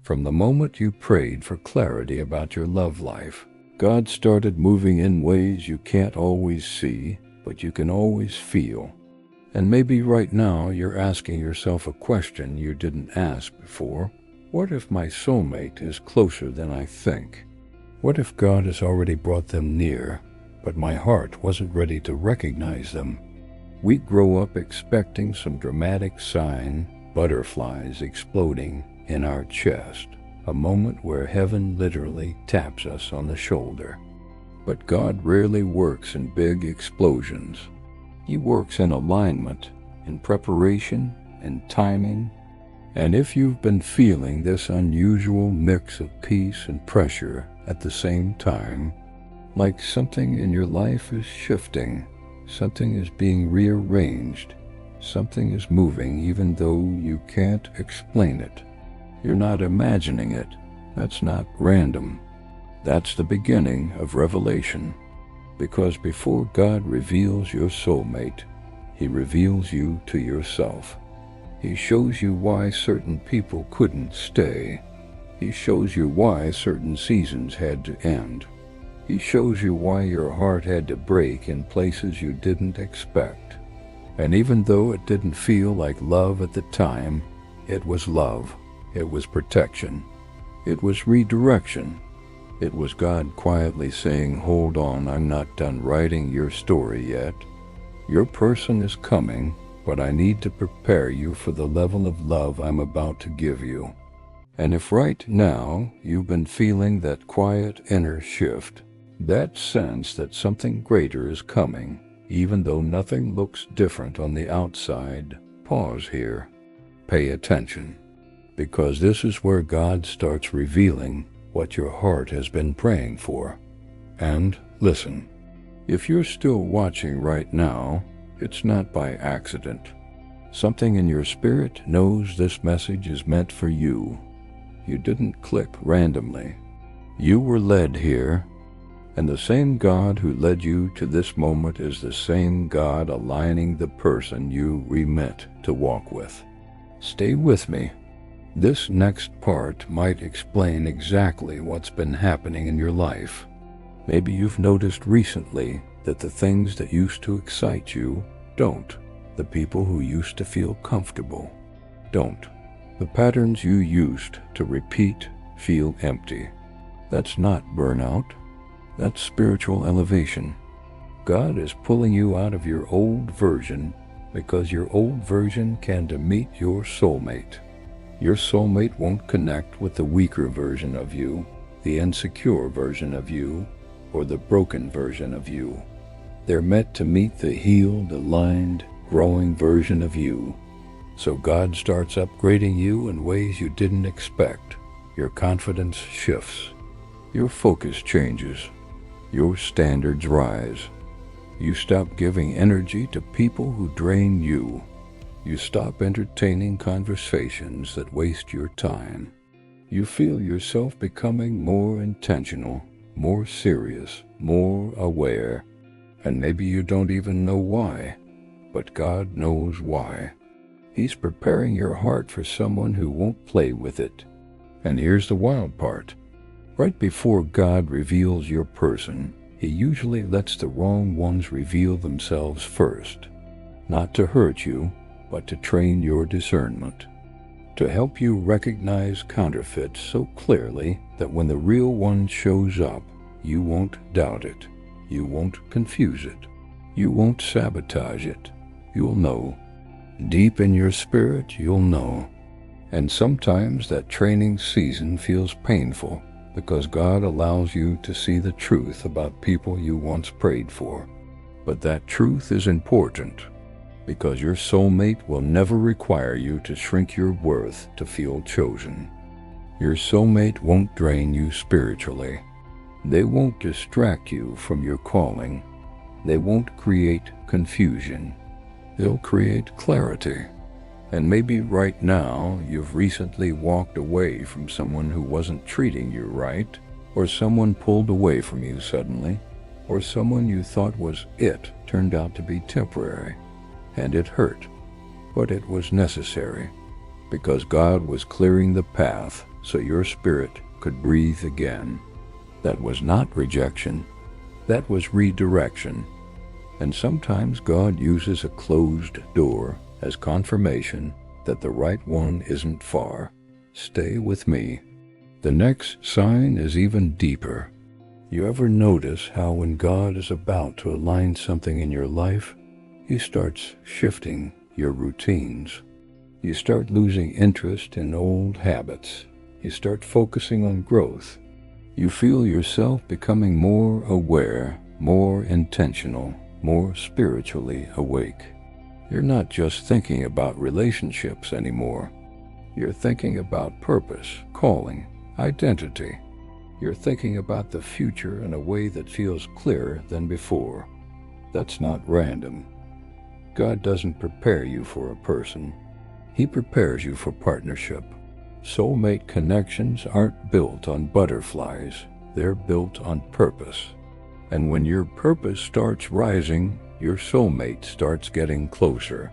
From the moment you prayed for clarity about your love life, God started moving in ways you can't always see, but you can always feel. And maybe right now you're asking yourself a question you didn't ask before. What if my soulmate is closer than I think? What if God has already brought them near, but my heart wasn't ready to recognize them? We grow up expecting some dramatic sign, butterflies exploding in our chest, a moment where heaven literally taps us on the shoulder. But God rarely works in big explosions. He works in alignment, in preparation, in timing. And if you've been feeling this unusual mix of peace and pressure at the same time, like something in your life is shifting, something is being rearranged, something is moving even though you can't explain it. You're not imagining it. That's not random. That's the beginning of revelation. Because before God reveals your soulmate, He reveals you to yourself. He shows you why certain people couldn't stay. He shows you why certain seasons had to end. He shows you why your heart had to break in places you didn't expect. And even though it didn't feel like love at the time, it was love. It was protection. It was redirection. It was God quietly saying, hold on, I'm not done writing your story yet. Your person is coming, but I need to prepare you for the level of love I'm about to give you. And if right now you've been feeling that quiet inner shift, that sense that something greater is coming, even though nothing looks different on the outside, pause here. Pay attention. Because this is where God starts revealing what your heart has been praying for. And listen, if you're still watching right now, it's not by accident. Something in your spirit knows this message is meant for you. You didn't click randomly. You were led here, and the same God who led you to this moment is the same God aligning the person you were meant to walk with. Stay with me. This next part might explain exactly what's been happening in your life. Maybe you've noticed recently that the things that used to excite you don't. The people who used to feel comfortable don't. The patterns you used to repeat feel empty. That's not burnout. That's spiritual elevation. God is pulling you out of your old version because your old version can't meet your soulmate. Your soulmate won't connect with the weaker version of you, the insecure version of you, or the broken version of you. They're meant to meet the healed, aligned, growing version of you. So God starts upgrading you in ways you didn't expect. Your confidence shifts. Your focus changes. Your standards rise. You stop giving energy to people who drain you. You stop entertaining conversations that waste your time. You feel yourself becoming more intentional, more serious, more aware, and maybe you don't even know why, but God knows why. He's preparing your heart for someone who won't play with it. And here's the wild part. Right before God reveals your person, He usually lets the wrong ones reveal themselves first, not to hurt you, but to train your discernment, to help you recognize counterfeits so clearly that when the real one shows up, you won't doubt it, you won't confuse it, you won't sabotage it. You'll know. Deep in your spirit, you'll know. And sometimes that training season feels painful because God allows you to see the truth about people you once prayed for. But that truth is important, because your soulmate will never require you to shrink your worth to feel chosen. Your soulmate won't drain you spiritually. They won't distract you from your calling. They won't create confusion. They'll create clarity. And maybe right now you've recently walked away from someone who wasn't treating you right, or someone pulled away from you suddenly, or someone you thought was it turned out to be temporary. And it hurt, but it was necessary, because God was clearing the path so your spirit could breathe again. That was not rejection. That was redirection. And sometimes God uses a closed door as confirmation that the right one isn't far. Stay with me. The next sign is even deeper. You ever notice how when God is about to align something in your life, He starts shifting your routines? You start losing interest in old habits. You start focusing on growth. You feel yourself becoming more aware, more intentional, more spiritually awake. You're not just thinking about relationships anymore. You're thinking about purpose, calling, identity. You're thinking about the future in a way that feels clearer than before. That's not random. God doesn't prepare you for a person. He prepares you for partnership. Soulmate connections aren't built on butterflies. They're built on purpose. And when your purpose starts rising, your soulmate starts getting closer.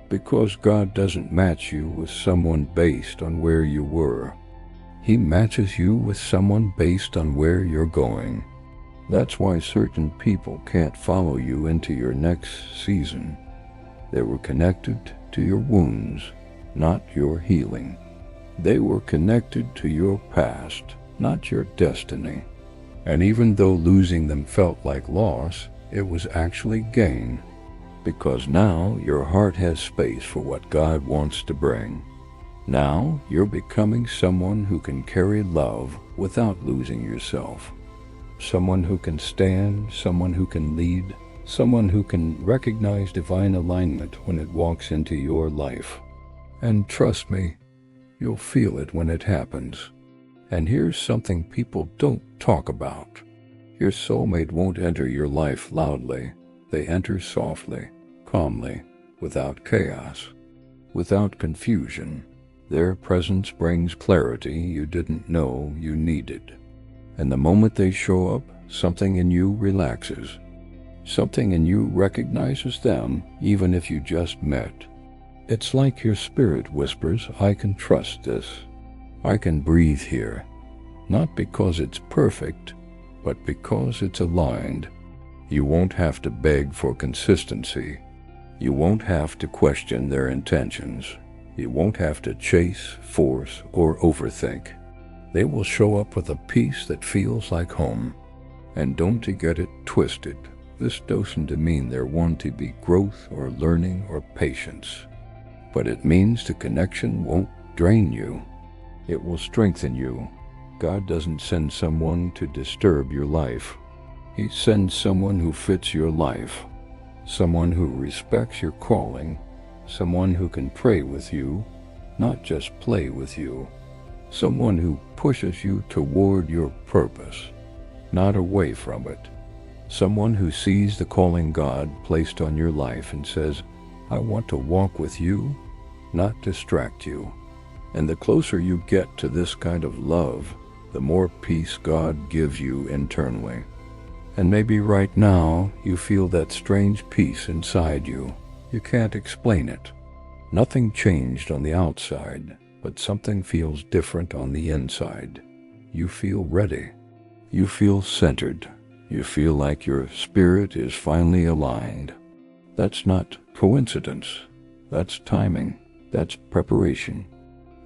Because God doesn't match you with someone based on where you were. He matches you with someone based on where you're going. That's why certain people can't follow you into your next season. They were connected to your wounds, not your healing. They were connected to your past, not your destiny. And even though losing them felt like loss, it was actually gain. Because now your heart has space for what God wants to bring. Now you're becoming someone who can carry love without losing yourself. Someone who can stand, someone who can lead, someone who can recognize divine alignment when it walks into your life. And trust me, you'll feel it when it happens. And here's something people don't talk about. Your soulmate won't enter your life loudly. They enter softly, calmly, without chaos, without confusion. Their presence brings clarity you didn't know you needed. And the moment they show up, something in you relaxes. Something in you recognizes them, even if you just met. It's like your spirit whispers, I can trust this. I can breathe here. Not because it's perfect, but because it's aligned. You won't have to beg for consistency. You won't have to question their intentions. You won't have to chase, force, or overthink. They will show up with a peace that feels like home. And don't get it twisted. This doesn't mean there want to be growth or learning or patience. But it means the connection won't drain you. It will strengthen you. God doesn't send someone to disturb your life. He sends someone who fits your life. Someone who respects your calling. Someone who can pray with you, not just play with you. Someone who pushes you toward your purpose, not away from it. Someone who sees the calling God placed on your life and says, I want to walk with you, not distract you. And the closer you get to this kind of love, the more peace God gives you internally. And maybe right now you feel that strange peace inside you. You can't explain it. Nothing changed on the outside, but something feels different on the inside. You feel ready. You feel centered. You feel like your spirit is finally aligned. That's not coincidence. That's timing. That's preparation.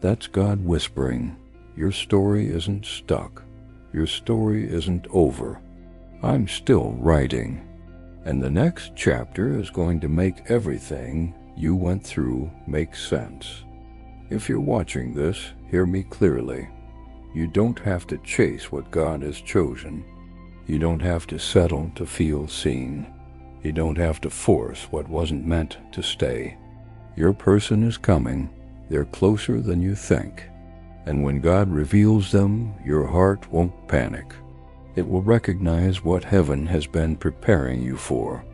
That's God whispering, your story isn't stuck. Your story isn't over. I'm still writing. And the next chapter is going to make everything you went through make sense. If you're watching this, hear me clearly. You don't have to chase what God has chosen. You don't have to settle to feel seen. You don't have to force what wasn't meant to stay. Your person is coming. They're closer than you think. And when God reveals them, your heart won't panic. It will recognize what heaven has been preparing you for.